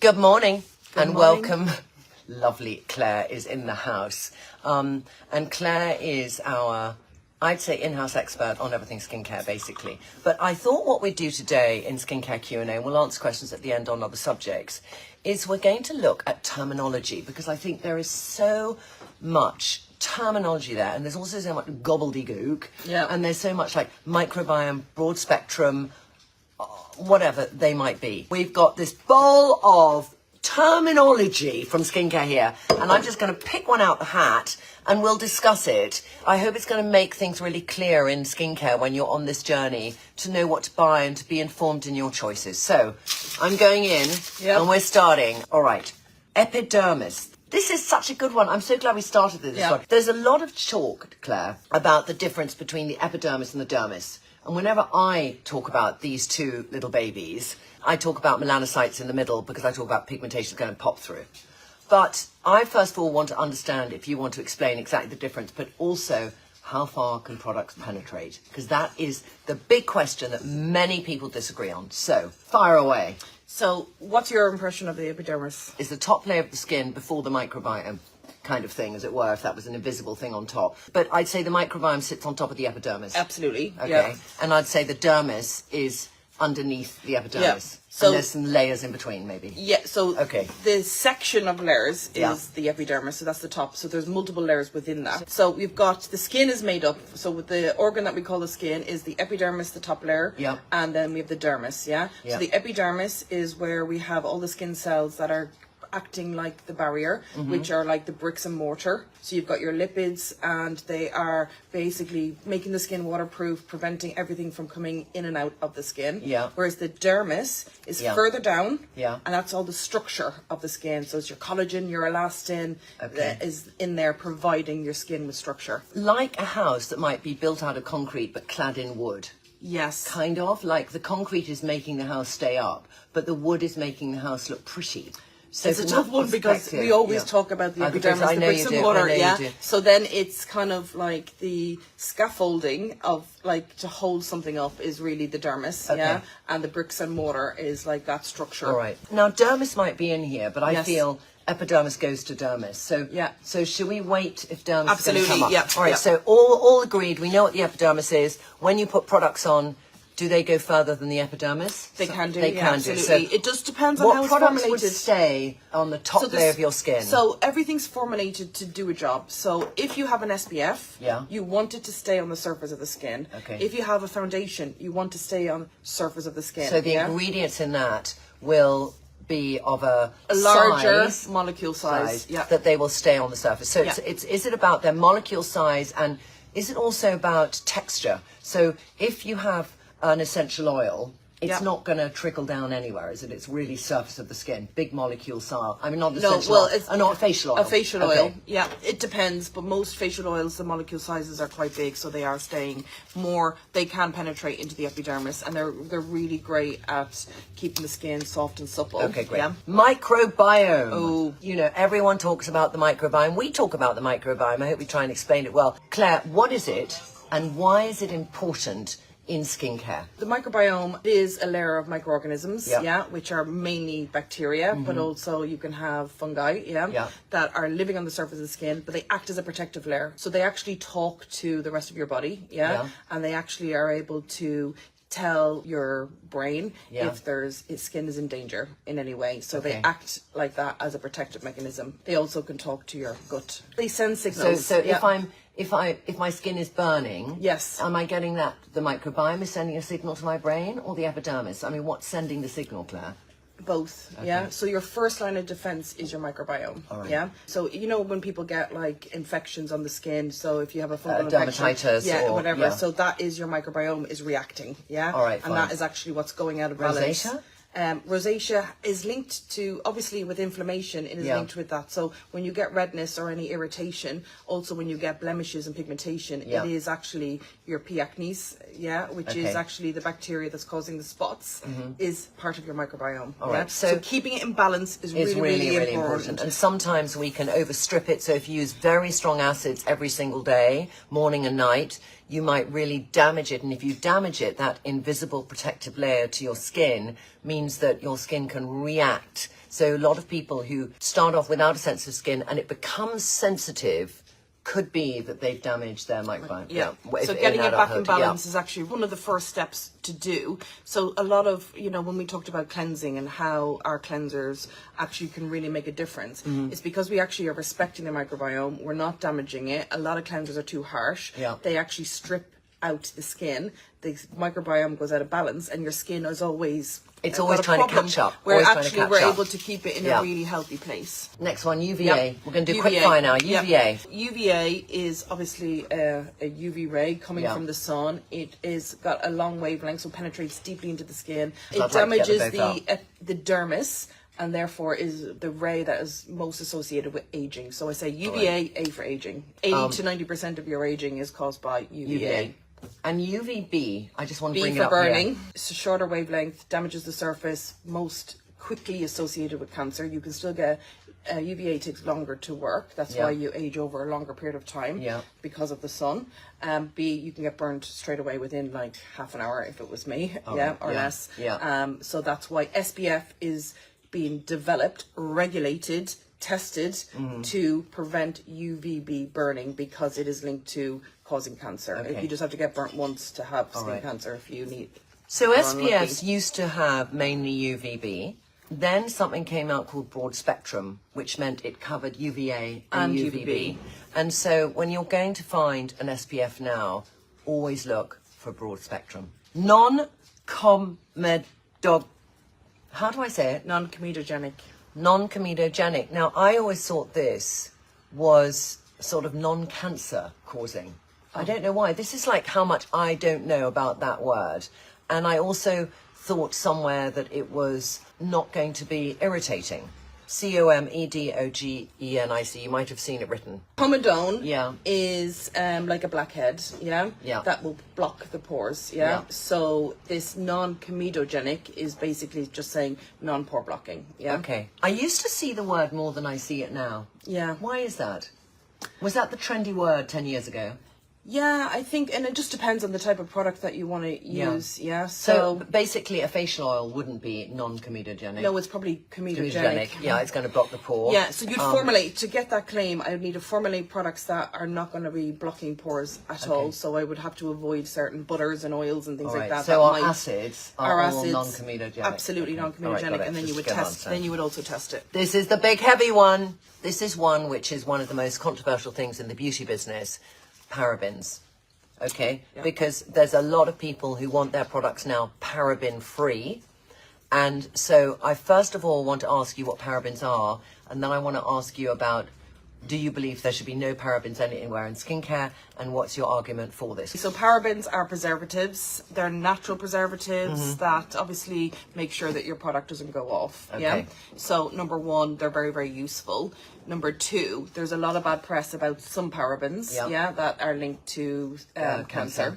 Good morning Good morning. Welcome. Lovely Claire is in the house. And Claire is our, I'd say, in-house expert on everything skincare, basically. But I thought what we'd do today in Skincare Q&A, and we'll answer questions at the end on other subjects, is we're going to look at terminology, because I think there is so much terminology there, and there's also so much gobbledygook, and there's so much like microbiome, broad spectrum, whatever they might be. We've got this bowl of terminology from skincare here, and I'm just going to pick one out the hat and we'll discuss it. I hope it's going to make things really clear in skincare when you're on this journey to know what to buy and to be informed in your choices. So I'm going in and we're starting. All right, epidermis. This is such a good one. I'm so glad we started this one. There's a lot of talk, Claire, about the difference between the epidermis and the dermis. And whenever I talk about these two little babies, I talk about melanocytes in the middle because I talk about pigmentation going to pop through. But I first of all want to understand, if you want to explain exactly the difference, but also how far can products penetrate? Because that is the big question that many people disagree on. So fire away. So what's your impression of the epidermis? It's the top layer of the skin before the microbiome, kind of thing, as it were, if that was an invisible thing on top. But I'd say the microbiome sits on top of the epidermis. Absolutely. Okay. Yeah. And I'd say the dermis is underneath the epidermis. So and there's some layers in between, maybe. Yeah, so the section of layers is the epidermis, so that's the top. So there's multiple layers within that. So we've got, the skin is made up, so with the organ that we call the skin is the epidermis, the top layer, and then we have the dermis, So the epidermis is where we have all the skin cells that are acting like the barrier, which are like the bricks and mortar. So you've got your lipids, and they are basically making the skin waterproof, preventing everything from coming in and out of the skin. Whereas the dermis is further down, and that's all the structure of the skin. So it's your collagen, your elastin that is in there providing your skin with structure. Like a house that might be built out of concrete but clad in wood. Yes. Kind of, like the concrete is making the house stay up, but the wood is making the house look pretty. So it's a tough one because we always talk about the epidermis, the bricks and mortar, So then it's kind of like the scaffolding of like to hold something up is really the dermis, and the bricks and mortar is like that structure. All right. Now dermis might be in here, but I feel epidermis goes to dermis. So So should we wait if dermis is going to come up? All right. So all agreed. We know what the epidermis is. When you put products on, do they go further than the epidermis? They can do. They can absolutely. do. So it just depends on how it's formulated. What products would stay on the top layer of your skin? So everything's formulated to do a job. So if you have an SPF, you want it to stay on the surface of the skin. If you have a foundation, you want to stay on the surface of the skin. So the ingredients in that will be of a larger size, molecule size, that they will stay on the surface. So is it about their molecule size, and is it also about texture? So if you have an essential oil, it's not going to trickle down anywhere, is it? It's really surface of the skin, big molecule size. I mean, not essential oil. It's not facial oil. A facial oil, it depends, but most facial oils, the molecule sizes are quite big, so they are staying more. They can penetrate into the epidermis, and they're really great at keeping the skin soft and supple. Okay, great. Microbiome. Oh, you know, everyone talks about the microbiome. We talk about the microbiome. I hope we try and explain it well. Claire, what is it, and why is it important in skincare? The microbiome is a layer of microorganisms, which are mainly bacteria, but also you can have fungi, that are living on the surface of the skin, but they act as a protective layer. So they actually talk to the rest of your body, and they actually are able to tell your brain if skin is in danger in any way. So they act like that as a protective mechanism. They also can talk to your gut. They send signals. So if my skin is burning, am I getting that the microbiome is sending a signal to my brain, or the epidermis? I mean, what's sending the signal, Claire? Both, So your first line of defense is your microbiome, So you know when people get like infections on the skin, so if you have a fungal infection, dermatitis, or whatever, so that is your microbiome is reacting, All right, and that is actually what's going out of balance. Rosacea? Rosacea is linked to, obviously with inflammation, it is linked with that. So when you get redness or any irritation, also when you get blemishes and pigmentation, it is actually your P. acnes, which is actually the bacteria that's causing the spots, is part of your microbiome. All right. So keeping it in balance is really important. And sometimes we can overstrip it. So if you use very strong acids every single day, morning and night, you might really damage it. And if you damage it, that invisible protective layer to your skin means that your skin can react. So a lot of people who start off without a sensitive skin and it becomes sensitive could be that they've damaged their microbiome. Yeah. So getting it back in balance is actually one of the first steps to do. So a lot of, when we talked about cleansing and how our cleansers actually can really make a difference, it's because we actually are respecting the microbiome. We're not damaging it. A lot of cleansers are too harsh. Yeah. They actually strip out the skin. The microbiome goes out of balance, and your skin is always... It's always trying to catch up. Where actually we're able to keep it in a really healthy place. Next one, UVA. We're going to do quick fire now. UVA. UVA is obviously a UV ray coming from the sun. It is got a long wavelength, so penetrates deeply into the skin. It damages the dermis, and therefore is the ray that is most associated with aging. So I say UVA, A for aging. 80 to 90% of your aging is caused by UVA. And UVB, I just want to bring it up. B for burning. It's a shorter wavelength, damages the surface, most quickly associated with cancer. You can still get UVA takes longer to work. That's why you age over a longer period of time because of the sun. B, you can get burned straight away within like half an hour if it was me, or less. So that's why SPF is being developed, regulated, tested to prevent UVB burning, because it is linked to causing cancer. You just have to get burnt once to have skin cancer if you need. So SPFs used to have mainly UVB. Then something came out called broad spectrum, which meant it covered UVA and UVB. And so when you're going to find an SPF now, always look for broad spectrum. Non-comedogenic. How do I say it? Non-comedogenic. Non-comedogenic. Now, I always thought this was sort of non-cancer causing. I don't know why. This is like how much I don't know about that word. And I also thought somewhere that it was not going to be irritating. Comedogenic. You might have seen it written. Comedone is like a blackhead, that will block the pores, So this non-comedogenic is basically just saying non-pore blocking, Okay. I used to see the word more than I see it now. Yeah. Why is that? Was that the trendy word 10 years ago? Yeah, I think, and it just depends on the type of product that you want to use, So basically a facial oil wouldn't be non-comedogenic. No, it's probably comedogenic. Yeah, it's going to block the pore. Yeah, so you'd formulate, to get that claim, I would need to formulate products that are not going to be blocking pores at all, so I would have to avoid certain butters and oils and things like that. So our acids are all non-comedogenic. Absolutely non-comedogenic, and then you would test, then you would also test it. This is the big heavy one. This is one which is one of the most controversial things in the beauty business. Parabens, because there's a lot of people who want their products now paraben free, and so I first of all want to ask you what parabens are, and then I want to ask you about, do you believe there should be no parabens anywhere in skincare, and what's your argument for this? So parabens are preservatives. They're natural preservatives that obviously make sure that your product doesn't go off. So number one, they're very, very useful. Number two, there's a lot of bad press about some parabens, that are linked to cancer.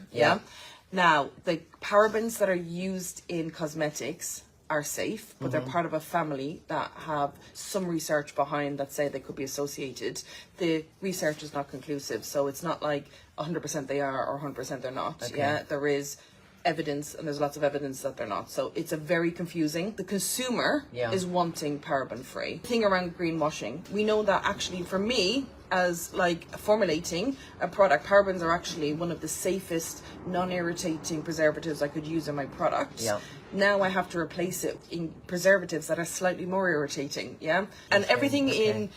Now, the parabens that are used in cosmetics are safe, but they're part of a family that have some research behind that say they could be associated. The research is not conclusive, so it's not like 100% they are or 100% they're not. There is evidence, and there's lots of evidence that they're not. So it's a very confusing. The consumer is wanting paraben free. Thing around greenwashing, we know that actually for me, as like formulating a product, parabens are actually one of the safest non-irritating preservatives I could use in my product. Now I have to replace it in preservatives that are slightly more irritating. And everything in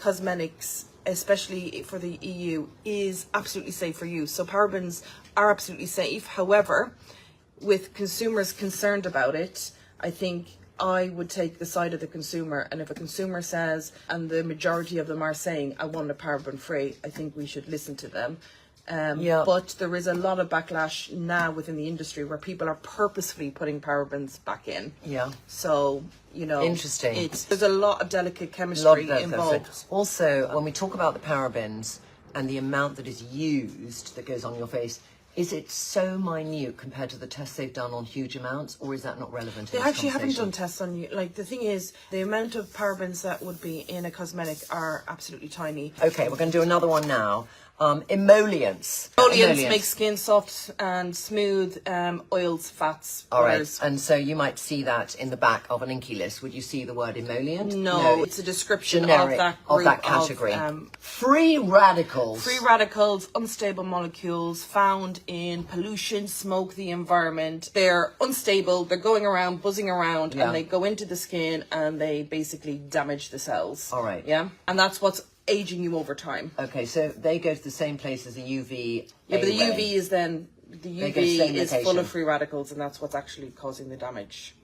cosmetics, especially for the EU, is absolutely safe for use. So parabens are absolutely safe. However, with consumers concerned about it, I think I would take the side of the consumer. And if a consumer says, and the majority of them are saying, I want a paraben free, I think we should listen to them. But there is a lot of backlash now within the industry where people are purposefully putting parabens back in. So, interesting. There's a lot of delicate chemistry involved. Also, when we talk about the parabens and the amount that is used that goes on your face, is it so minute compared to the tests they've done on huge amounts, or is that not relevant? They actually haven't done tests on you. Like, the thing is, the amount of parabens that would be in a cosmetic are absolutely tiny. Okay, we're going to do another one now. Emolients. Emolients make skin soft and smooth, oils, fats, All right, butters. and so you might see that in the back of an inky list. Would you see the word emollient? No, it's a description generic of that category. Free radicals. Free radicals, unstable molecules found in pollution, smoke, the environment. They're unstable, they're going around, buzzing around, and they go into the skin and they basically damage the cells. All right. Yeah, and that's what's aging you over time. Okay, so they go to the same place as a UV. Yeah, but the UV is then, the UV is full of free radicals, and that's what's actually causing the damage.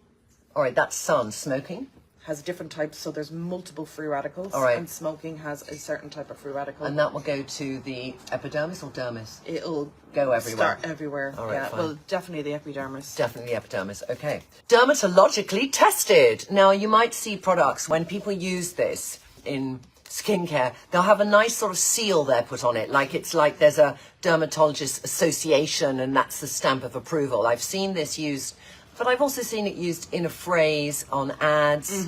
All right, that's sun. Smoking? Has different types, so there's multiple free radicals. All right. And smoking has a certain type of free radical. And that will go to the epidermis or dermis? It'll go everywhere. Start everywhere. All right, yeah, fine. well, definitely the epidermis. Definitely the epidermis. Okay. Dermatologically tested. Now, you might see products when people use this in skincare, they'll have a nice sort of seal there put on it, like it's like there's a dermatologist association and that's the stamp of approval. I've seen this used, but I've also seen it used in a phrase on ads.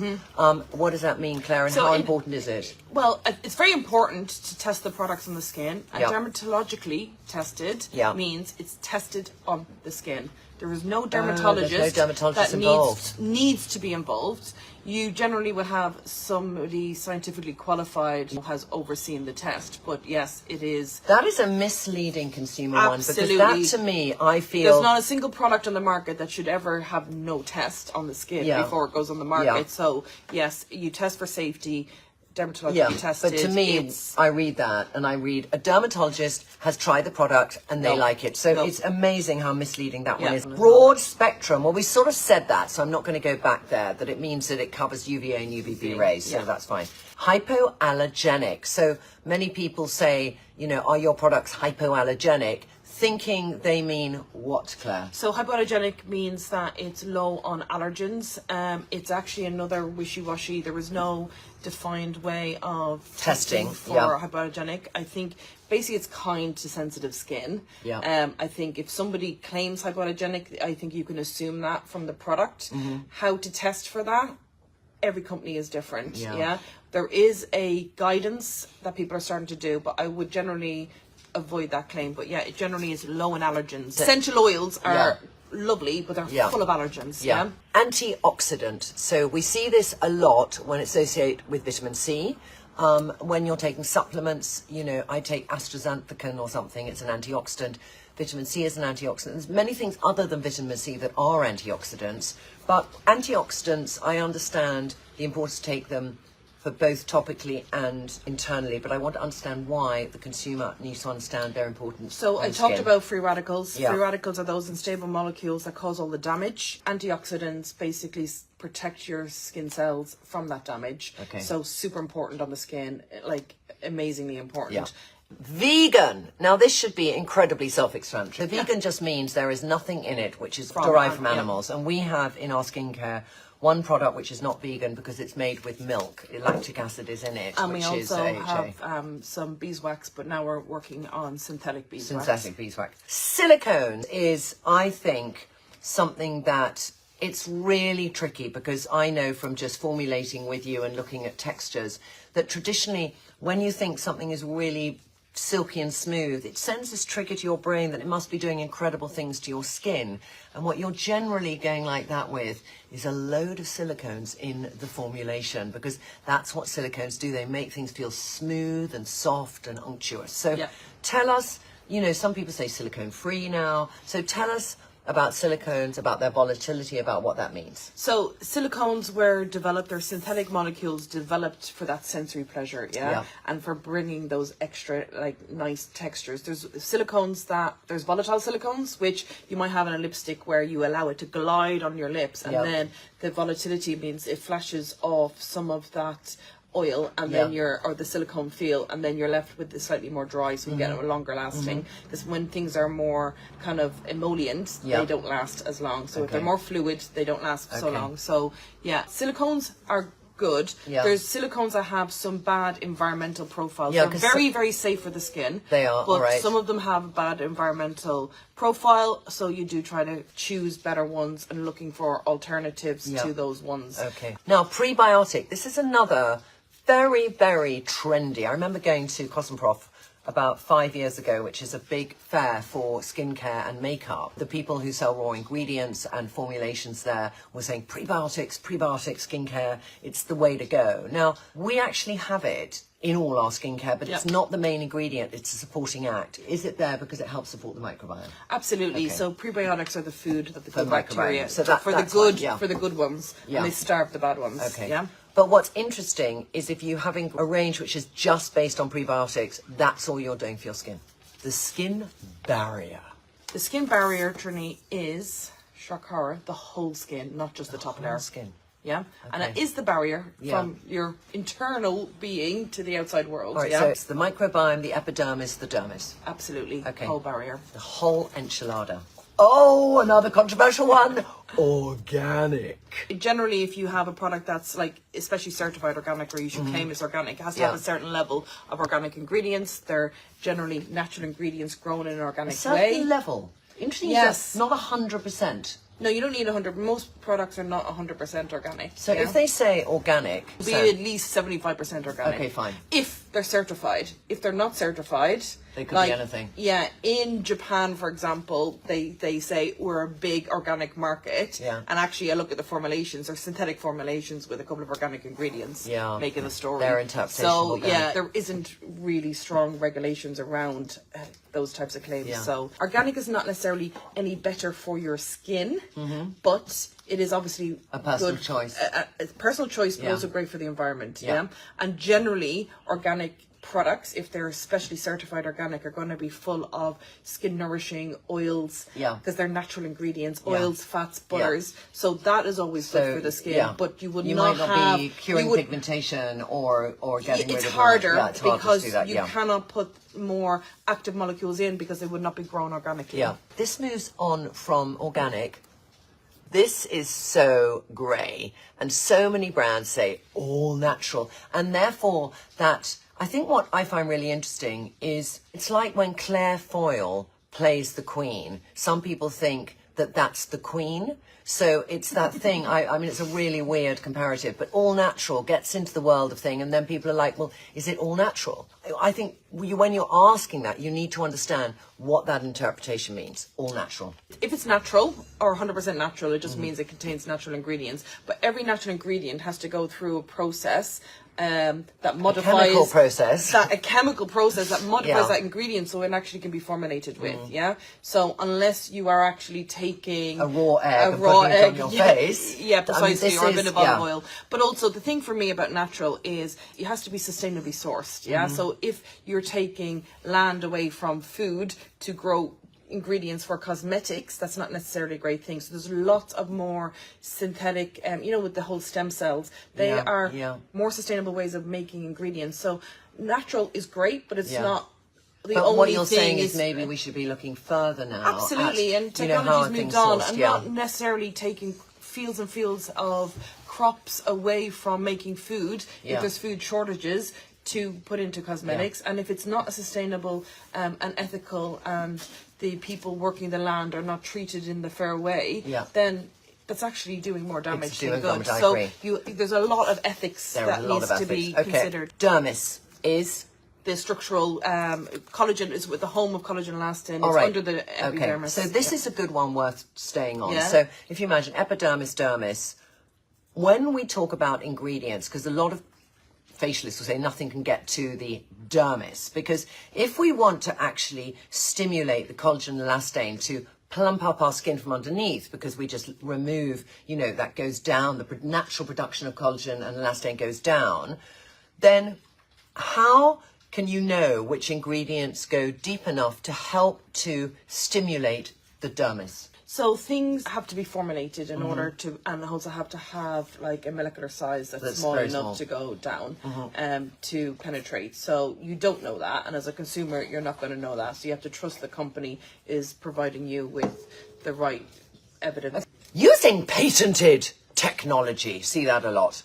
What does that mean, Claire, and how important is it? Well, it's very important to test the products on the skin, and dermatologically tested means it's tested on the skin. There is no dermatologist, that needs to be involved. You generally would have somebody scientifically qualified who has overseen the test. But yes, it is. That is a misleading consumer Absolutely. one, because that to me, I feel... There's not a single product on the market that should ever have no test on the skin before it goes on the market. So yes, you test for safety. Dermatologically tested. But to me, I read that and I read a dermatologist has tried the product and they like it. So it's amazing how misleading that one is. Broad spectrum. Well, we sort of said that, so I'm not going to go back there, that it means that it covers UVA and UVB rays. So that's fine. Hypoallergenic. So many people say, you know, are your products hypoallergenic? Thinking they mean what, Claire? So hypoallergenic means that it's low on allergens. It's actually another wishy-washy. There is no defined way of testing for hypoallergenic. I think basically it's kind to sensitive skin. I think if somebody claims hypoallergenic, I think you can assume that from the product. How to test for that? Every company is different. There is a guidance that people are starting to do, but I would generally avoid that claim. But yeah, it generally is low in allergens. Essential oils are lovely, but they're full of allergens. Antioxidant. So we see this a lot when associated with vitamin C. When you're taking supplements, you know, I take astaxanthin or something, it's an antioxidant. Vitamin C is an antioxidant. There's many things other than vitamin C that are antioxidants. But antioxidants, I understand the importance to take them for both topically and internally, but I want to understand why the consumer needs to understand their importance. So I talked about free radicals. Free radicals are those unstable molecules that cause all the damage. Antioxidants basically protect your skin cells from that damage. So super important on the skin, like amazingly important. Vegan. Now this should be incredibly self-explanatory. Vegan just means there is nothing in it which is derived from animals, and we have in our skincare one product which is not vegan because it's made with milk. Lactic acid is in it, and which we also is AHA. have some beeswax, but now we're working on synthetic beeswax. Synthetic beeswax. Silicone is, I think, something that it's really tricky, because I know from just formulating with you and looking at textures that traditionally when you think something is really silky and smooth, it sends this trigger to your brain that it must be doing incredible things to your skin. And what you're generally going like that with is a load of silicones in the formulation, because that's what silicones do. They make things feel smooth and soft and unctuous. So tell us, you know, some people say silicone free now. So tell us about silicones, about their volatility, about what that means. So silicones were developed, they're synthetic molecules developed for that sensory pleasure, and for bringing those extra like nice textures. There's silicones there's volatile silicones, which you might have in a lipstick where you allow it to glide on your lips, and then the volatility means it flashes off some of that oil, and then or the silicone feel, and then you're left with the slightly more dry, so you get a longer lasting. Because when things are more kind of emollient, they don't last as long. So if they're more fluid, they don't last so long. So silicones are good. There's silicones that have some bad environmental profiles. They're very, very safe for the skin. They are, but some of them have a bad environmental profile, so you do try to choose better ones and looking for alternatives to those ones. Now, prebiotic. This is another very, very trendy. I remember going to Cosmoprof about 5 years ago, which is a big fair for skincare and makeup. The people who sell raw ingredients and formulations there were saying prebiotic skincare, it's the way to go. Now, we actually have it in all our skincare, but it's not the main ingredient, it's a supporting act. Is it there because it helps support the microbiome? Absolutely. Okay. So prebiotics are the food that the good bacteria, so for the good ones, and they starve the bad ones. Okay. Yeah. But what's interesting is if you're having a range which is just based on prebiotics, that's all you're doing for your skin. The skin barrier. The skin barrier, Trinny, is, shock horror, the whole skin, not just the top layer. Skin. Yeah, okay. And it is the barrier from your internal being to the outside world. All right, so it's the microbiome, the epidermis, the dermis. Absolutely, okay. Whole barrier. The whole enchilada. Oh, another controversial one. Organic. Generally, if you have a product that's like, especially certified organic, or you should claim it's organic, it has to have a certain level of organic ingredients. They're generally natural ingredients grown in an organic way. Certain level. Interesting. Yes. Not 100%. No, you don't need 100. Most products are not 100% organic. So if they say organic, be at least 75% organic. Okay, fine. If they're certified. If they're not certified, they could be anything. Yeah, in Japan, for example, they say we're a big organic market. Yeah. And actually, I look at the formulations, they're synthetic formulations with a couple of organic ingredients. Yeah. Making the story. Their interpretation. So there isn't really strong regulations around those types of claims. Yeah. So organic is not necessarily any better for your skin, but it is obviously a personal good, choice. A personal choice, but also great for the environment. Yeah. And generally, organic products, if they're especially certified organic, are going to be full of skin nourishing oils, because they're natural ingredients, oils, fats, butters. So that is always good for the skin. But you would might not be curing pigmentation or getting rid of it's harder because to do that. you cannot put more active molecules in because they would not be grown organically. Yeah. This moves on from organic. This is so grey, and so many brands say all natural, and therefore that, I think what I find really interesting is it's like when Claire Foyle plays the Queen. Some people think that that's the Queen. So it's that thing, I mean, it's a really weird comparative, but all natural gets into the world of thing, and then people are like, well, is it all natural? I think when you're asking that, you need to understand what that interpretation means, all natural. If it's natural, or 100% natural, it just means it contains natural ingredients. But every natural ingredient has to go through a process that modifies... A chemical process. A chemical process that modifies that ingredient so it actually can be formulated with, So unless you are actually taking... A raw egg on your face. Yeah, precisely, or a bit of olive oil. But also, the thing for me about natural is it has to be sustainably sourced, So if you're taking land away from food to grow ingredients for cosmetics, that's not necessarily a great thing. So there's lots of more synthetic, with the whole stem cells, they are more sustainable ways of making ingredients. So natural is great, but it's not the only thing. What you're saying is maybe we should be looking further now. Absolutely, and technology's moved on, and not necessarily taking fields and fields of crops away from making food if there's food shortages to put into cosmetics. And if it's not sustainable and ethical, and the people working the land are not treated in the fair way, then that's actually doing more damage than good. So there's a lot of ethics that needs to be considered. Dermis is the structural collagen is with the home of collagen and elastin. It's under the epidermis. So this is a good one worth staying on. So if you imagine epidermis, dermis, when we talk about ingredients, because a lot of facialists will say nothing can get to the dermis, because if we want to actually stimulate the collagen and elastane to plump up our skin from underneath, because we just remove, that goes down, the natural production of collagen and elastane goes down, then how can you know which ingredients go deep enough to help to stimulate the dermis? So things have to be formulated in order to, and also have to have like a molecular size that's small enough to go down to penetrate. So you don't know that, and as a consumer, you're not going to know that. So you have to trust the company is providing you with the right evidence. Using patented technology, see that a lot.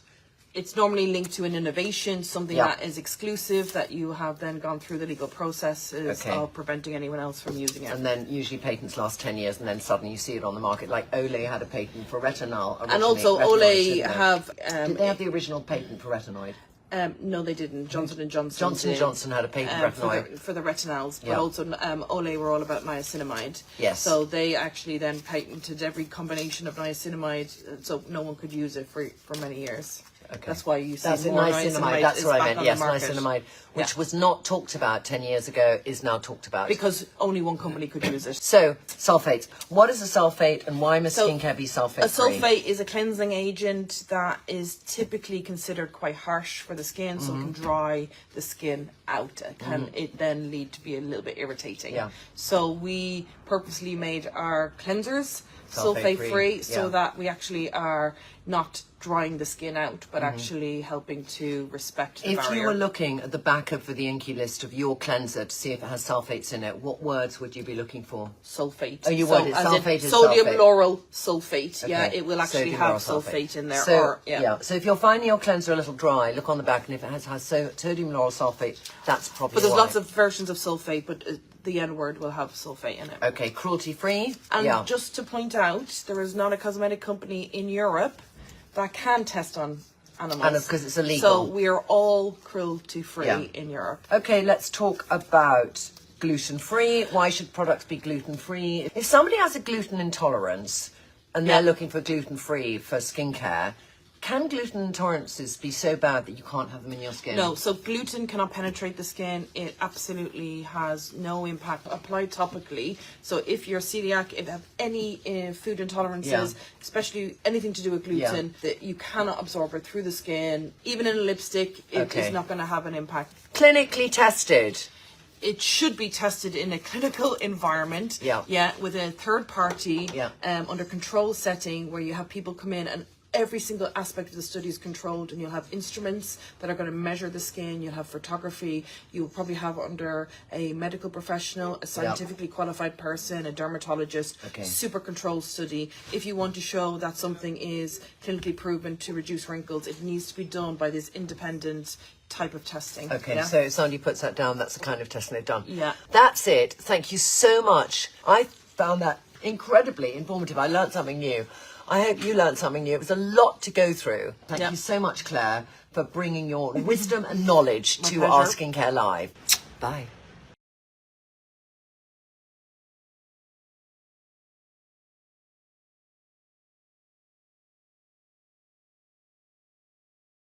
It's normally linked to an innovation, something that is exclusive, that you have then gone through the legal processes of preventing anyone else from using it. And then usually patents last 10 years, and then suddenly you see it on the market. Like Olay had a patent for retinol. And also Olay have... Did they have the original patent for retinoid? No, they didn't. Johnson & Johnson. Johnson & Johnson had a patent retinoid. For the retinols, but also Olay were all about niacinamide. Yes. So they actually then patented every combination of niacinamide, so no one could use it for many years. Okay. That's why you see that's more niacinamide. That's what I meant. Yes, niacinamide, which Yeah. was not talked about 10 years ago, is now talked about. Because only one company could use it. So, sulfates. What is a sulfate and why must skincare be sulfate free? A sulfate is a cleansing agent that is typically considered quite harsh for the skin, so it can dry the skin out. It then lead to be a little bit irritating. Yeah. So we purposely made our cleansers Sulfate sulfate free so yeah. that we actually are not drying the skin out, but actually helping to respect the barrier. If you were looking at the back of the Inky list of your cleanser to see if it has sulfates in it, what words would you be looking for? Sulfate. Oh, you would. Sulfate is sodium sulfate. lauryl sulfate. Okay. Yeah, it will actually Sodium have lauryl sulfate in there. So, so if you're finding your cleanser a little dry, look on the back, and if it has sodium lauryl sulfate, that's probably But there's why. lots of versions of sulfate, but the N word will have sulfate in it. Okay, cruelty-free. And just to point out, there is not a cosmetic company in Europe that can test on animals. And because it's illegal. So we are all cruelty-free in Europe. Okay, let's talk about gluten-free. Why should products be gluten-free? If somebody has a gluten intolerance and they're looking for gluten-free for skincare, can gluten intolerances be so bad that you can't have them in your skin? No, so gluten cannot penetrate the skin. It absolutely has no impact. Applied topically. So if you're celiac, if you have any food intolerances, especially anything to do with gluten, that you cannot absorb it through the skin. Even in a lipstick, it is not going to have an impact. Clinically tested. It should be tested in a clinical environment. With a third party, under control setting, where you have people come in and every single aspect of the study is controlled, and you'll have instruments that are going to measure the skin. You'll have photography. You'll probably have under a medical professional, a scientifically qualified person, a dermatologist. Super controlled study. If you want to show that something is clinically proven to reduce wrinkles, it needs to be done by this independent type of testing. Okay, so if somebody puts that down, that's the kind of testing they've done. Yeah. That's it. Thank you so much. I found that incredibly informative. I learned something new. I hope you learned something new. It was a lot to go through. Thank you so much, Claire, for bringing your wisdom and knowledge to our Skincare Live. Bye.